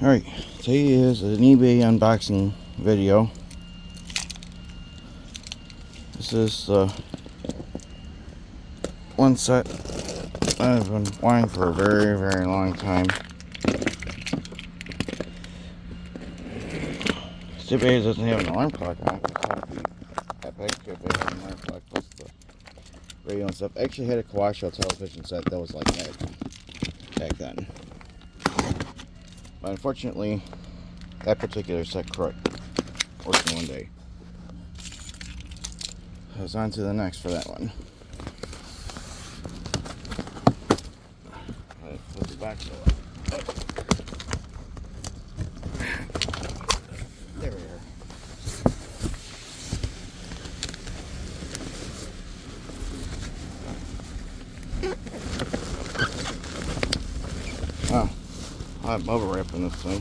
Alright, today is an eBay unboxing video. This is one set I've been wanting for a very, very long time. eBay doesn't have an alarm clock on it. That picture of it has an alarm clock plus the radio and stuff. I actually had a coax television set that was like that back then. But unfortunately, that particular set quit working one day. I was on to the next for that one. Put the box up. There we are. Wow. I have bubble wrap in this thing,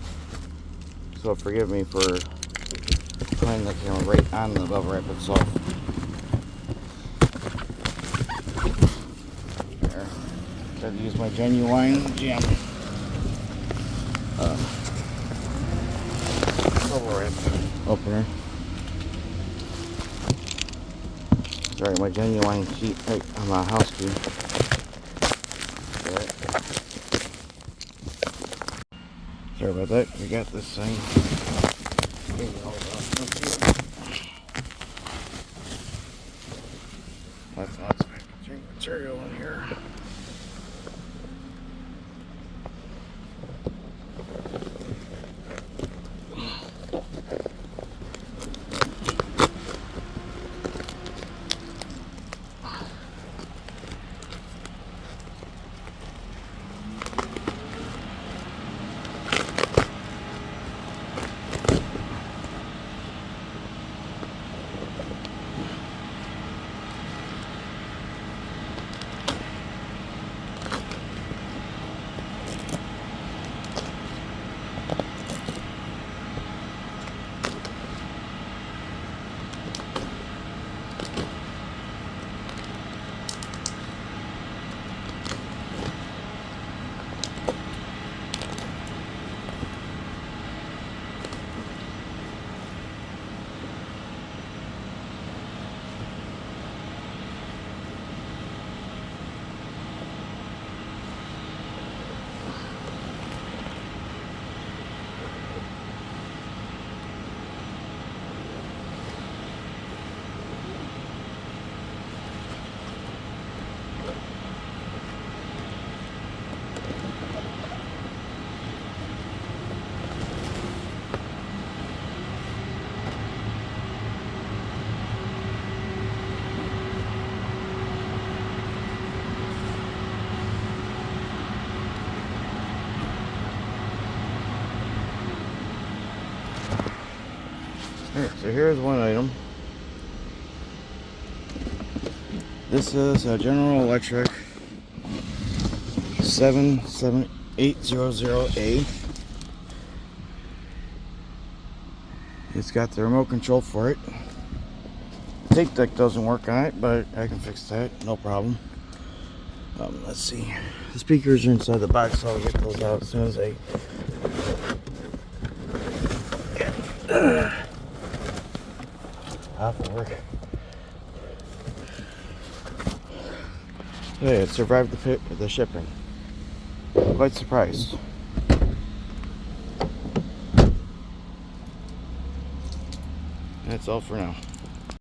so forgive me for putting the camera right on the bubble wrap itself. There. Gotta use my genuine gem bubble wrap opener. Sorry, my genuine key. Hey, I'm a house key. Sorry about that. We got this thing. Lots of packaging material in here. Alright, so here's one item. This is a General Electric 77800A. It's got the remote control for it. Tape deck doesn't work on it, but I can fix that, no problem. Let's see. The speakers are inside the box, so I'll get those out as soon as I off of work. Hey, it survived the shipping. Quite surprised. That's all for now.